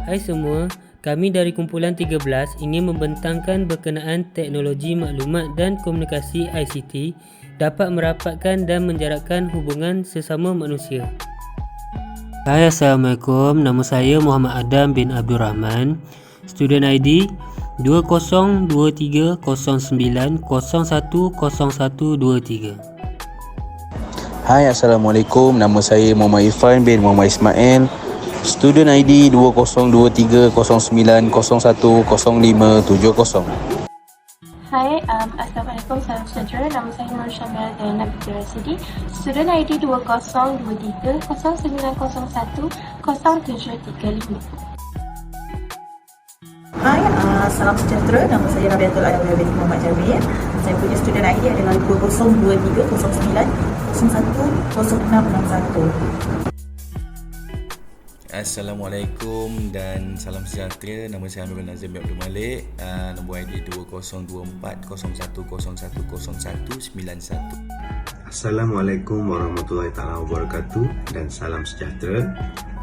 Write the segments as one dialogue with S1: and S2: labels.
S1: Hai semua, kami dari kumpulan 13 ingin membentangkan berkenaan teknologi maklumat dan komunikasi ICT dapat merapatkan dan menjarakkan hubungan sesama manusia. Hai, Assalamualaikum. Nama saya Muhammad Adam bin Abdul Rahman. Student ID 202309010123.
S2: Hai, Assalamualaikum. Nama saya Muhammad Irfan bin Muhammad Ismail. Student ID 202309010570.
S3: Hai, Assalamualaikum, salam sejahtera. Nama saya Nur Syamil Zainab binti Rasidi. Student ID 202309010735.
S4: Hai, salam sejahtera. Nama saya Rabiatul Adawiyah binti Muhammad Jamil. Saya punya student ID adalah 202309010661.
S5: Assalamualaikum dan salam sejahtera. Nama saya Amirul Nazim bin Abdul Malik. Nombor ID 202401010191.
S6: Assalamualaikum warahmatullahi taala wabarakatuh dan salam sejahtera.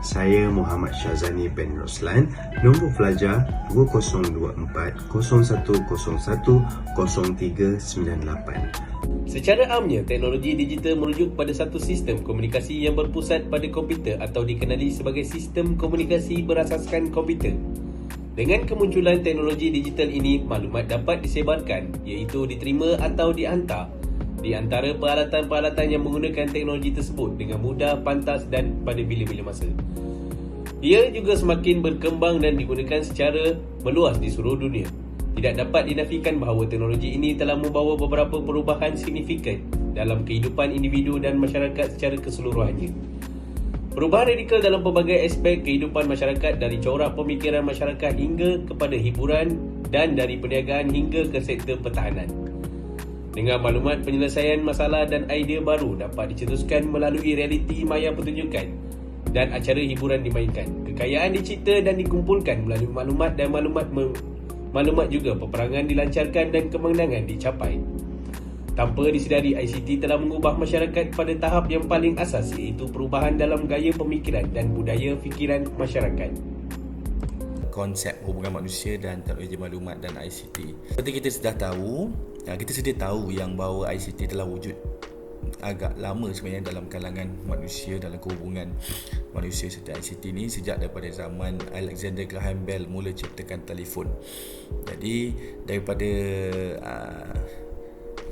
S6: Saya Muhammad Syazani bin Roslan. Nombor pelajar 202401010398.
S7: Secara amnya, teknologi digital merujuk kepada satu sistem komunikasi yang berpusat pada komputer atau dikenali sebagai sistem komunikasi berasaskan komputer. Dengan kemunculan teknologi digital ini, maklumat dapat disebarkan iaitu diterima atau dihantar di antara peralatan-peralatan yang menggunakan teknologi tersebut dengan mudah, pantas dan pada bila-bila masa. Ia juga semakin berkembang dan digunakan secara meluas di seluruh dunia. Tidak dapat dinafikan bahawa teknologi ini telah membawa beberapa perubahan signifikan dalam kehidupan individu dan masyarakat secara keseluruhannya. Perubahan radikal dalam pelbagai aspek kehidupan masyarakat, dari corak pemikiran masyarakat hingga kepada hiburan dan dari perniagaan hingga ke sektor pertahanan. Dengan maklumat, penyelesaian masalah dan idea baru dapat dicetuskan melalui realiti maya pertunjukan dan acara hiburan dimainkan. Kekayaan dicipta dan dikumpulkan melalui maklumat dan maklumat juga peperangan dilancarkan dan kemenangan dicapai. Tanpa disedari, ICT telah mengubah masyarakat pada tahap yang paling asas, iaitu perubahan dalam gaya pemikiran dan budaya fikiran masyarakat.
S5: Konsep hubungan manusia dan teknologi maklumat dan ICT. Seperti kita sedia tahu yang bahawa ICT telah wujud agak lama sebenarnya dalam kalangan manusia, dalam kehubungan manusia serta ICT ni sejak daripada zaman Alexander Graham Bell mula ciptakan telefon. Jadi daripada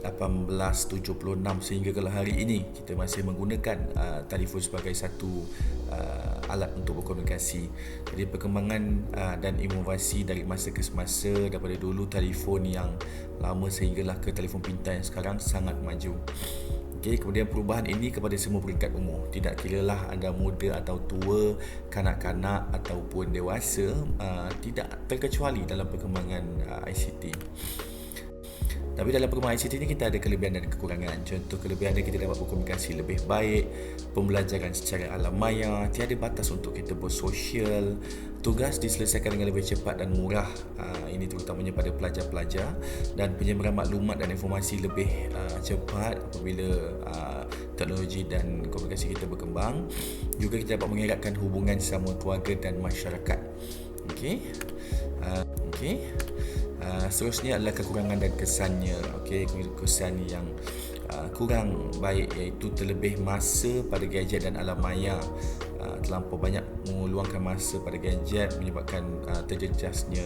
S5: 1876 sehingga ke hari ini kita masih menggunakan telefon sebagai satu alat untuk berkomunikasi. Jadi perkembangan dan inovasi dari masa ke semasa, daripada dulu telefon yang lama sehinggalah ke telefon pintar yang sekarang sangat maju. Okay, kemudian perubahan ini kepada semua peringkat umur, tidak kiralah anda muda atau tua, kanak-kanak ataupun dewasa, tidak terkecuali dalam perkembangan ICT. Tapi dalam perkembangan ICT ni kita ada kelebihan dan kekurangan. Contoh kelebihan dia, kita dapat berkomunikasi lebih baik, pembelajaran secara alam maya, tiada batas untuk kita bersosial, tugas diselesaikan dengan lebih cepat dan murah. Ini terutamanya pada pelajar-pelajar, dan penyebaran maklumat dan informasi lebih cepat apabila teknologi dan komunikasi kita berkembang. Juga kita dapat mengeratkan hubungan sesama keluarga dan masyarakat. Okey. Seterusnya adalah kekurangan dan kesannya. Kesan yang kurang baik iaitu terlebih masa pada gadget dan alam maya. Terlampau banyak meluangkan masa pada gadget menyebabkan terjejasnya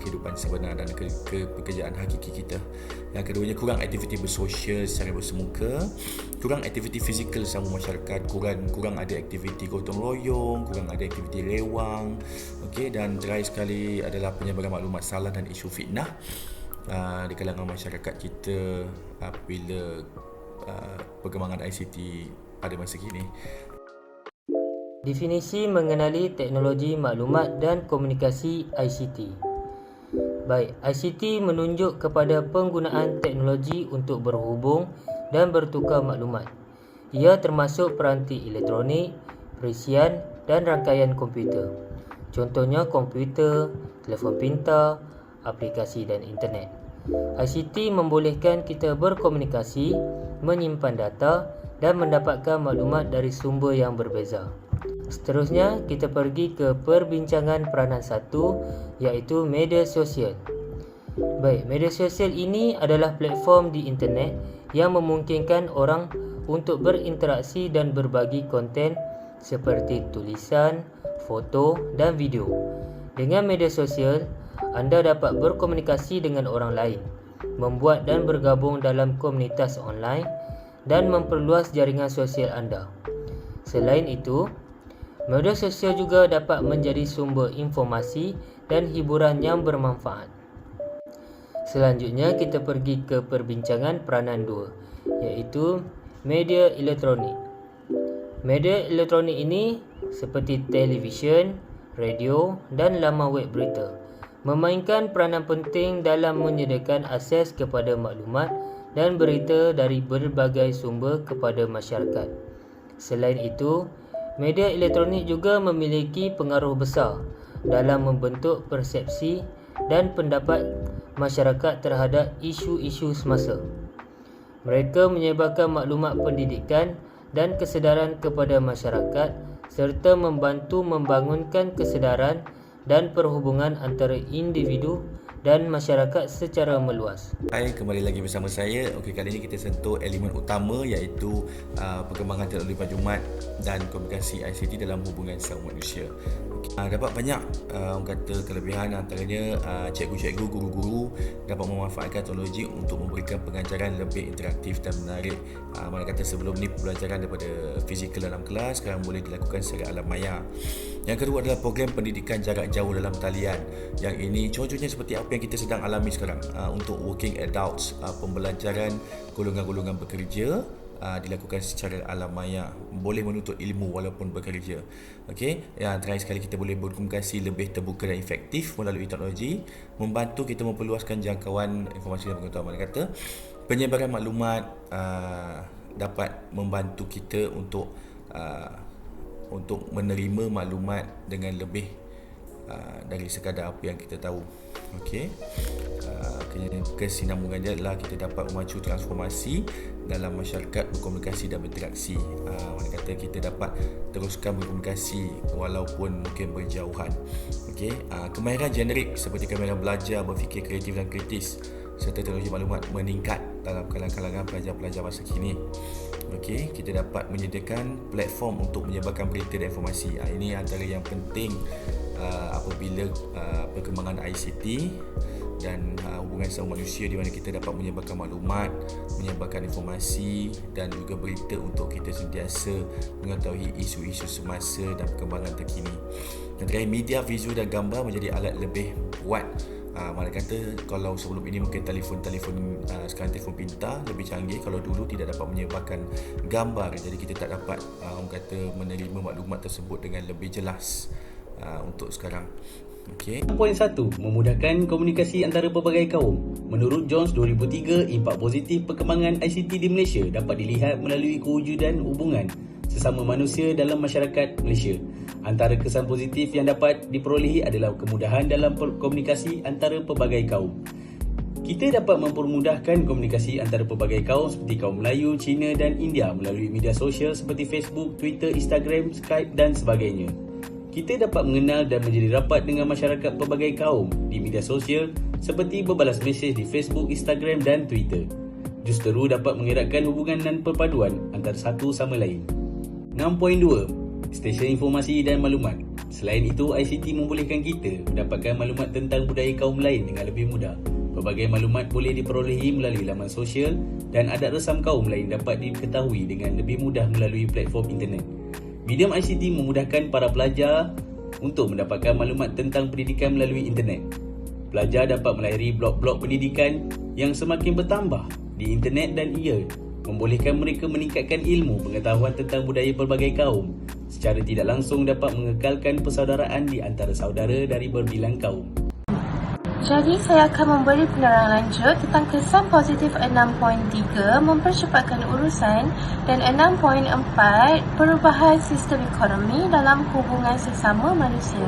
S5: kehidupan sebenar dan pekerjaan hakiki kita. Yang keduanya, kurang aktiviti bersosial secara bersemuka, kurang aktiviti fizikal sama masyarakat, kurang ada aktiviti gotong royong, kurang ada aktiviti rewang. Dan terakhir sekali adalah penyebaran maklumat salah dan isu fitnah di kalangan masyarakat kita apabila perkembangan ICT pada masa kini.
S1: Definisi mengenali teknologi maklumat dan komunikasi ICT. Baik, ICT menunjuk kepada penggunaan teknologi untuk berhubung dan bertukar maklumat. Ia termasuk peranti elektronik, perisian dan rangkaian komputer. Contohnya komputer, telefon pintar, aplikasi dan internet. ICT membolehkan kita berkomunikasi, menyimpan data dan mendapatkan maklumat dari sumber yang berbeza. Seterusnya, kita pergi ke perbincangan peranan 1, iaitu media sosial. Baik, media sosial ini adalah platform di internet yang memungkinkan orang untuk berinteraksi dan berbagi konten seperti tulisan, foto dan video. Dengan media sosial, anda dapat berkomunikasi dengan orang lain, membuat dan bergabung dalam komunitas online dan memperluas jaringan sosial anda. Selain itu, media sosial juga dapat menjadi sumber informasi dan hiburan yang bermanfaat. Selanjutnya, kita pergi ke perbincangan peranan 2, iaitu media elektronik. Media elektronik ini seperti televisyen, radio dan laman web berita memainkan peranan penting dalam menyediakan akses kepada maklumat dan berita dari berbagai sumber kepada masyarakat. Selain itu, media elektronik juga memiliki pengaruh besar dalam membentuk persepsi dan pendapat masyarakat terhadap isu-isu semasa. Mereka menyebarkan maklumat pendidikan dan kesedaran kepada masyarakat serta membantu membangunkan kesedaran dan perhubungan antara individu dan masyarakat secara meluas.
S5: Hai, kembali lagi bersama saya. Okey, kali ini kita sentuh elemen utama iaitu perkembangan teknologi maklumat dan komunikasi ICT dalam hubungan sesama manusia. Dapat banyak orang kata kelebihan, antaranya cikgu-cikgu, guru-guru dapat memanfaatkan teknologi untuk memberikan pengajaran lebih interaktif dan menarik. Mana kata sebelum ni pembelajaran daripada fizikal dalam kelas sekarang boleh dilakukan secara alam maya. Yang kedua adalah program pendidikan jarak jauh dalam talian. Yang ini contohnya seperti apa yang kita sedang alami sekarang untuk working adults, pembelajaran golongan-golongan bekerja dilakukan secara alam maya, boleh menuntut ilmu walaupun bekerja. Okey, yang terakhir sekali kita boleh berkomunikasi lebih terbuka dan efektif melalui teknologi, membantu kita memperluaskan jangkauan informasi dan pengetahuan. Mana kata penyebaran maklumat dapat membantu kita untuk menerima maklumat dengan lebih dari sekadar apa yang kita tahu. Okey, kesinambungannya adalah kita dapat memacu transformasi dalam masyarakat berkomunikasi dan berinteraksi. Mana kata kita dapat teruskan berkomunikasi walaupun mungkin berjauhan. Okey, kemahiran generik seperti kemahiran belajar, berfikir kreatif dan kritis serta teknologi maklumat meningkat dalam kalangan pelajar-pelajar masa kini. Okey, kita dapat menyediakan platform untuk menyebarkan berita dan informasi. Ini antara yang penting apabila perkembangan ICT dan hubungan sesama manusia, di mana kita dapat menyebarkan maklumat, menyebarkan informasi dan juga berita untuk kita sentiasa mengetahui isu-isu semasa dan perkembangan terkini. Dan terakhir, media visual dan gambar menjadi alat lebih kuat. Mana kata kalau sebelum ini mungkin telefon sekarang telefon pintar lebih canggih, kalau dulu tidak dapat menyebarkan gambar, jadi kita tak dapat orang kata menerima maklumat tersebut dengan lebih jelas untuk sekarang. Okey.
S7: Poin 1, memudahkan komunikasi antara pelbagai kaum. Menurut Jones 2003, impak positif perkembangan ICT di Malaysia dapat dilihat melalui kewujudan hubungan sesama manusia dalam masyarakat Malaysia. Antara kesan positif yang dapat diperolehi adalah kemudahan dalam komunikasi antara pelbagai kaum. Kita dapat mempermudahkan komunikasi antara pelbagai kaum seperti kaum Melayu, Cina dan India melalui media sosial seperti Facebook, Twitter, Instagram, Skype dan sebagainya. Kita dapat mengenal dan menjadi rapat dengan masyarakat pelbagai kaum di media sosial seperti berbalas mesej di Facebook, Instagram dan Twitter. Justeru dapat mengeratkan hubungan dan perpaduan antara satu sama lain. 6.2, stesen informasi dan maklumat. Selain itu, ICT membolehkan kita mendapatkan maklumat tentang budaya kaum lain dengan lebih mudah. Pelbagai maklumat boleh diperolehi melalui laman sosial dan adat resam kaum lain dapat diketahui dengan lebih mudah melalui platform internet. Medium ICT memudahkan para pelajar untuk mendapatkan maklumat tentang pendidikan melalui internet. Pelajar dapat melayari blog-blog pendidikan yang semakin bertambah di internet dan ia membolehkan mereka meningkatkan ilmu pengetahuan tentang budaya pelbagai kaum. Secara tidak langsung dapat mengekalkan persaudaraan di antara saudara dari berbilang kaum.
S3: Jadi saya akan memberi penerangan lanjut tentang kesan positif 6.3 mempercepatkan urusan dan 6.4 perubahan sistem ekonomi dalam hubungan sesama manusia.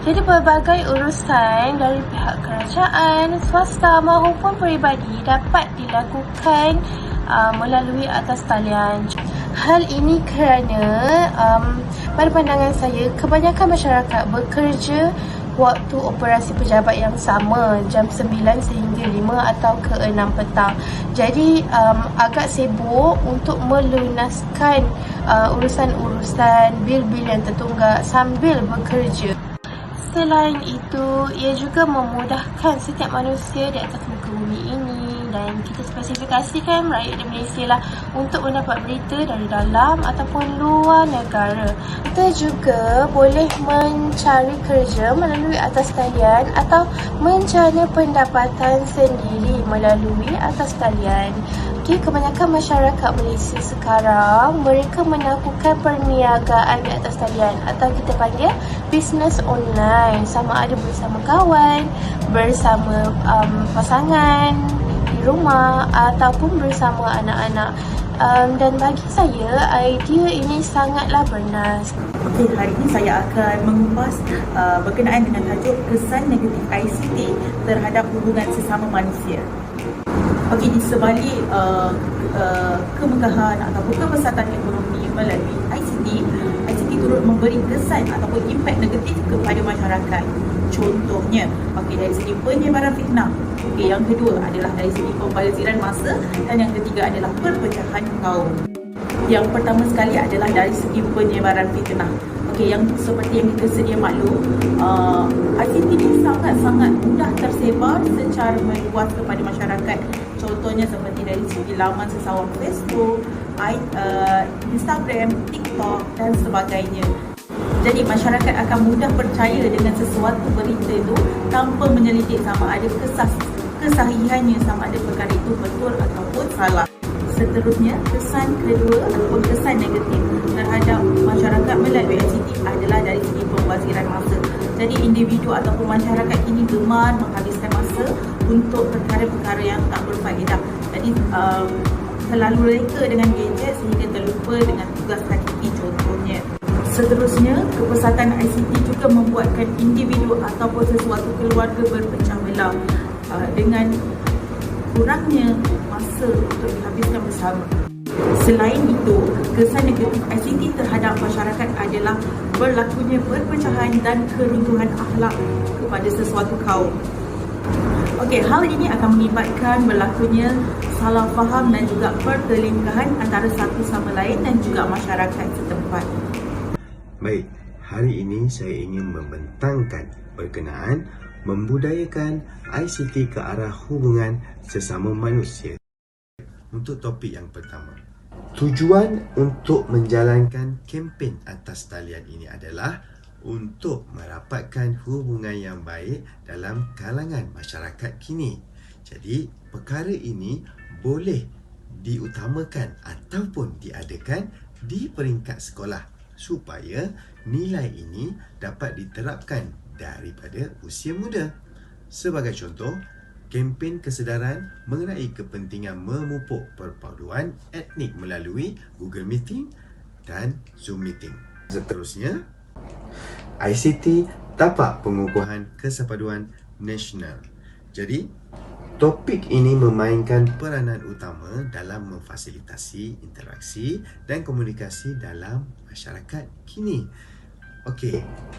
S3: Jadi berbagai urusan dari pihak kerajaan, swasta maupun peribadi dapat dilakukan melalui atas talian. Hal ini kerana pada pandangan saya, kebanyakan masyarakat bekerja waktu operasi pejabat yang sama, jam 9 sehingga 5 atau ke 6 petang. Jadi agak sibuk untuk melunaskan urusan-urusan bil-bil yang tertunggak sambil bekerja. Selain itu, ia juga memudahkan setiap manusia di atas muka bumi ini, dan kita spesifikasikan rakyat di Malaysia lah untuk mendapat berita dari dalam ataupun luar negara. Kita juga boleh mencari kerja melalui atas talian atau mencari pendapatan sendiri melalui atas talian. Kebanyakan masyarakat Malaysia sekarang, mereka melakukan perniagaan di atas talian atau kita panggil bisnes online, sama ada bersama kawan, bersama pasangan di rumah ataupun bersama anak-anak. Dan bagi saya, idea ini sangatlah bernas.
S4: Okey, hari ini saya akan mengupas berkenaan dengan tajuk kesan negatif ICT terhadap hubungan sesama manusia. Okey, di sebalik kemegahan ataupun kebesarkan ekonomi melalui ICT turut memberi kesan ataupun impak negatif kepada masyarakat. Contohnya, dari segi penyebaran fitnah. Yang kedua adalah dari segi pembaziran masa, dan yang ketiga adalah perpecahan kaum. Yang pertama sekali adalah dari segi penyebaran fitnah. Yang seperti yang kita sedia maklum, ICT ini sangat-sangat mudah tersebar secara meluas kepada masyarakat. Contohnya seperti dari segi laman sesawang Facebook, Instagram, TikTok dan sebagainya. Jadi masyarakat akan mudah percaya dengan sesuatu berita itu tanpa menyelidik sama ada kesahihannya, sama ada perkara itu betul ataupun salah. Seterusnya, kesan kedua ataupun kesan negatif terhadap masyarakat melalui ICT adalah dari segi pembaziran masa. Jadi individu ataupun masyarakat ini gemar menghabiskan masa untuk perkara-perkara yang tak berfaedah. Jadi terlalu reka dengan gadget sehingga terlupa dengan tugas hakiki contohnya. Seterusnya, kepesatan ICT juga membuatkan individu ataupun sesuatu keluarga berpecah belah dengan kurangnya masa untuk dihabiskan bersama. Selain itu, kesan negatif ICT terhadap masyarakat adalah berlakunya perpecahan dan keruntuhan akhlak kepada sesuatu kaum. Hal ini akan mengibatkan berlakunya salah faham dan juga pertelingkahan antara satu sama lain dan juga masyarakat setempat.
S6: Baik, hari ini saya ingin membentangkan berkenaan membudayakan ICT ke arah hubungan sesama manusia. Untuk topik yang pertama, tujuan untuk menjalankan kempen atas talian ini adalah untuk merapatkan hubungan yang baik dalam kalangan masyarakat kini. Jadi, perkara ini boleh diutamakan ataupun diadakan di peringkat sekolah supaya nilai ini dapat diterapkan daripada usia muda. Sebagai contoh, kempen kesedaran mengenai kepentingan memupuk perpaduan etnik melalui Google Meeting dan Zoom Meeting. Seterusnya, ICT tapak pengukuhan kesepaduan nasional. Jadi, topik ini memainkan peranan utama dalam memfasilitasi interaksi dan komunikasi dalam masyarakat kini.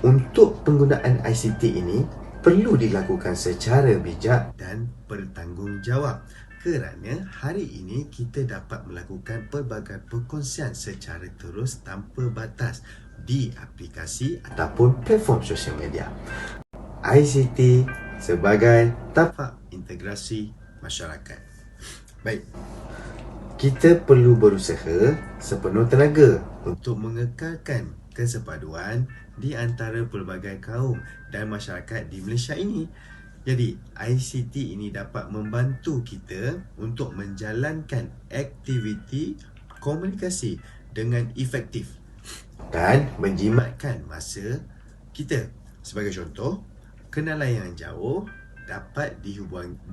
S6: Untuk penggunaan ICT ini perlu dilakukan secara bijak dan bertanggungjawab kerana hari ini kita dapat melakukan pelbagai perkongsian secara terus tanpa batas di aplikasi ataupun platform sosial media. ICT sebagai tapak integrasi masyarakat. Baik, kita perlu berusaha sepenuh tenaga untuk mengekalkan kesepaduan di antara pelbagai kaum dan masyarakat di Malaysia ini. Jadi, ICT ini dapat membantu kita untuk menjalankan aktiviti komunikasi dengan efektif dan menjimatkan masa kita. Sebagai contoh, kenalan yang jauh dapat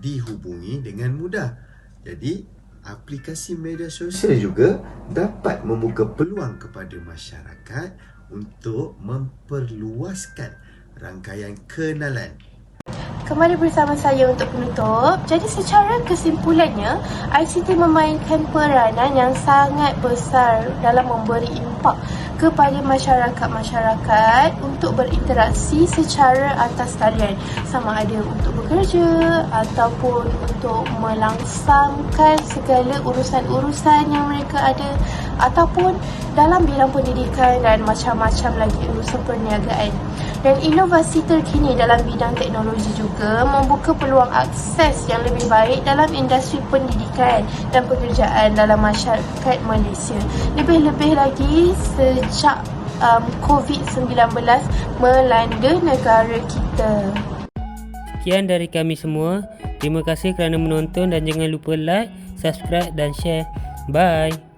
S6: dihubungi dengan mudah. Jadi, aplikasi media sosial juga dapat membuka peluang kepada masyarakat untuk memperluaskan rangkaian kenalan.
S3: Kembali bersama saya untuk penutup. Jadi secara kesimpulannya, ICT memainkan peranan yang sangat besar dalam memberi impak kepada masyarakat untuk berinteraksi secara atas talian, sama ada untuk bekerja ataupun untuk melangsangkan segala urusan-urusan yang mereka ada, ataupun dalam bidang pendidikan dan macam-macam lagi urusan perniagaan. Dan inovasi terkini dalam bidang teknologi juga membuka peluang akses yang lebih baik dalam industri pendidikan dan pekerjaan dalam masyarakat Malaysia. Lebih-lebih lagi sejak COVID-19 melanda negara kita.
S1: Sekian dari kami semua. Terima kasih kerana menonton dan jangan lupa like, subscribe dan share. Bye.